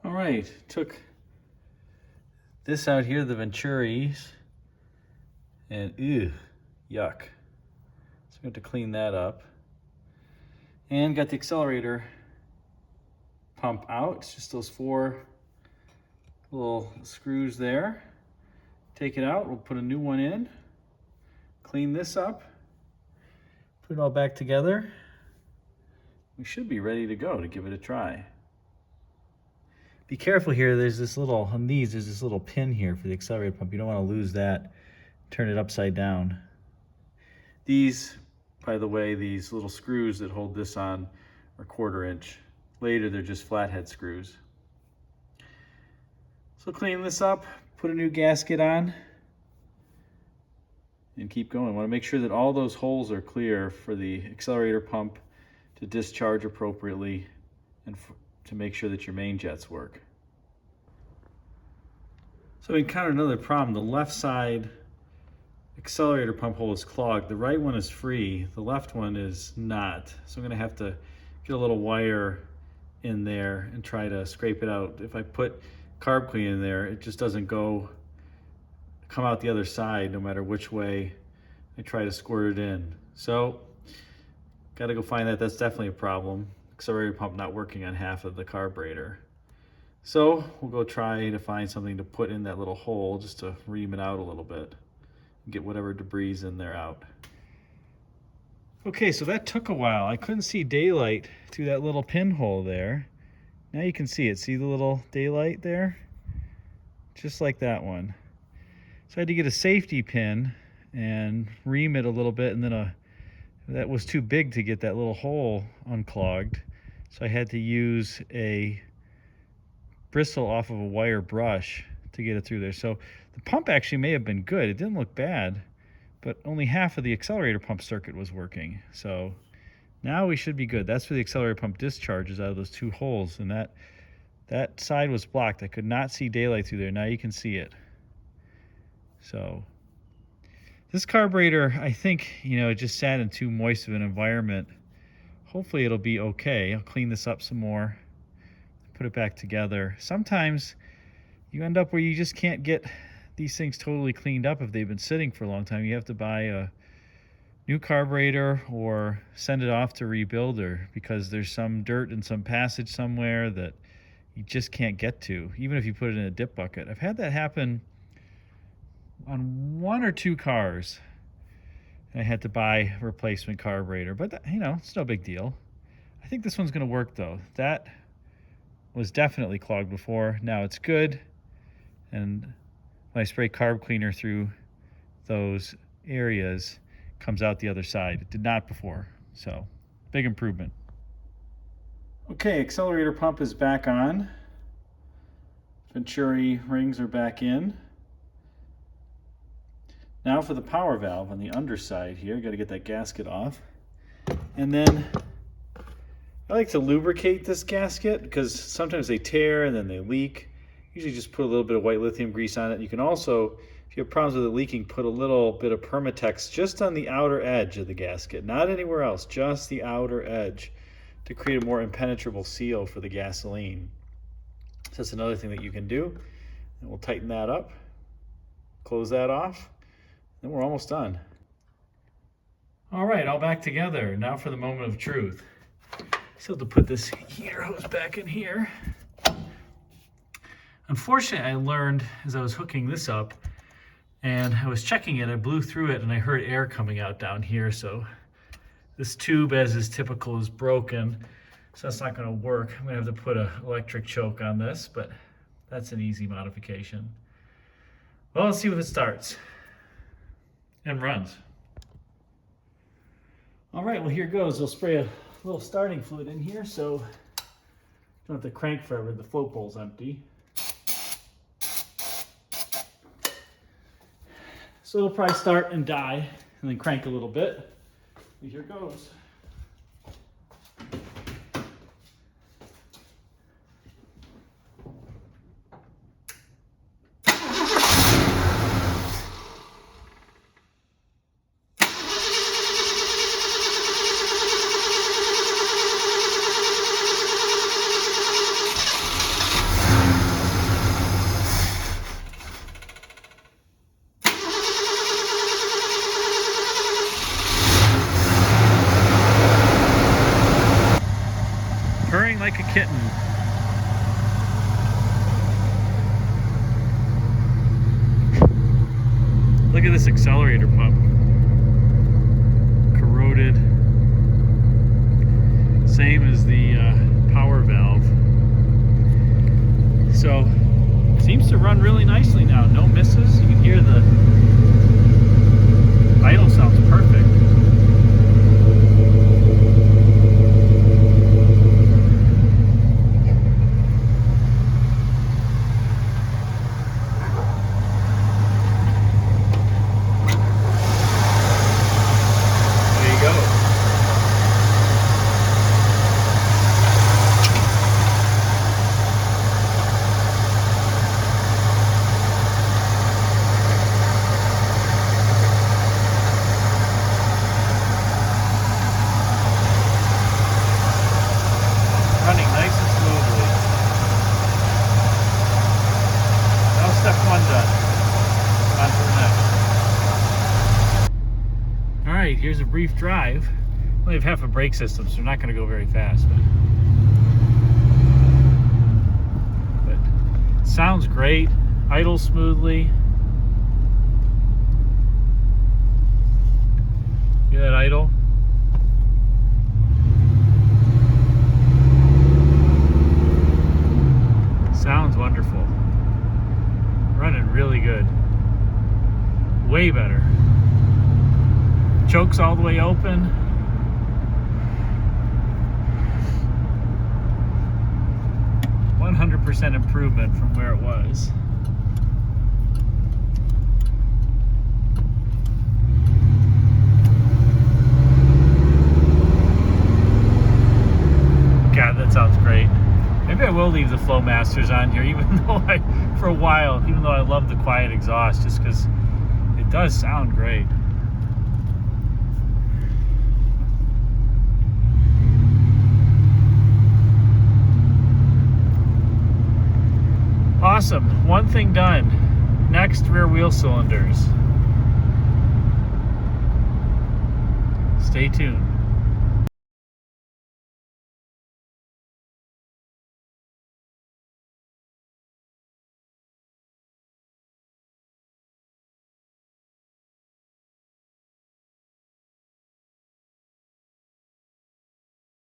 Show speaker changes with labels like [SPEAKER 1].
[SPEAKER 1] All right, took this out here, the Venturis, and ew, yuck. So we have to clean that up. And got the accelerator pump out. It's just those 4 little screws there. Take it out, we'll put a new one in. Clean this up. Put it all back together. We should be ready to go to give it a try. Be careful here, there's this little, on these, there's this little pin here for the accelerator pump. You don't want to lose that. Turn it upside down. These, by the way, these little screws that hold this on are 1/4 inch. Later, they're just flathead screws. So clean this up, put a new gasket on, and keep going. Want to make sure that all those holes are clear for the accelerator pump to discharge appropriately and to make sure that your main jets work. So we encountered another problem. The left side accelerator pump hole is clogged. The right one is free, the left one is not. So I'm gonna have to get a little wire in there and try to scrape it out. If I put carb clean in there, it just doesn't come out the other side no matter which way I try to squirt it in. So gotta go find that. That's definitely a problem. Accelerator pump not working on half of the carburetor. So we'll go try to find something to put in that little hole just to ream it out a little bit and get whatever debris in there out. Okay, so that took a while. I couldn't see daylight through that little pinhole there. Now you can see it. See the little daylight there? Just like that one. So I had to get a safety pin and ream it a little bit, and then that was too big to get that little hole unclogged. So I had to use a bristle off of a wire brush to get it through there. So the pump actually may have been good. It didn't look bad, but only half of the accelerator pump circuit was working. So now we should be good. That's where the accelerator pump discharges out of those 2 holes, and that side was blocked. I could not see daylight through there. Now you can see it. So this carburetor, I think, it just sat in too moist of an environment. Hopefully it'll be okay. I'll clean this up some more, put it back together. Sometimes you end up where you just can't get these things totally cleaned up if they've been sitting for a long time. You have to buy a new carburetor or send it off to rebuilder because there's some dirt in some passage somewhere that you just can't get to, even if you put it in a dip bucket. I've had that happen on 1 or 2 cars. I had to buy a replacement carburetor, but it's no big deal. I think this one's going to work though. That was definitely clogged before. Now it's good. And when I spray carb cleaner through those areas, it comes out the other side. It did not before. So big improvement. Okay, accelerator pump is back on. Venturi rings are back in. Now for the power valve on the underside here, got to get that gasket off. And then I like to lubricate this gasket because sometimes they tear and then they leak. Usually just put a little bit of white lithium grease on it. You can also, if you have problems with it leaking, put a little bit of Permatex just on the outer edge of the gasket, not anywhere else, just the outer edge to create a more impenetrable seal for the gasoline. So that's another thing that you can do. And we'll tighten that up, close that off. Then we're almost done. All right, all back together. Now for the moment of truth. Still have to put this heater hose back in here. Unfortunately, I learned as I was hooking this up and I was checking it, I blew through it and I heard air coming out down here. So this tube, as is typical, is broken. So that's not gonna work. I'm gonna have to put an electric choke on this, but that's an easy modification. Well, let's see if it starts and runs. All right, well, here goes. I'll spray a little starting fluid in here so don't have to crank forever. The float bowl's empty. So it'll probably start and die and then crank a little bit. And here goes. kitten. Look at this accelerator pump. Corroded. Same as the power valve. So, seems to run really nicely now. No misses. You can hear the idle sounds perfect. Step one done. On to the next. Alright, here's a brief drive. We only have half a brake system, so we're not going to go very fast. But sounds great. Idles smoothly. Hear that idle? Sounds wonderful. Running really good. Way better. Choke's all the way open. %100 improvement from where it was. God, that sounds great. Maybe I will leave the Flowmasters on here, even though for a while, even though I love the quiet exhaust, just because it does sound great. Awesome, one thing done. Next, rear wheel cylinders. Stay tuned.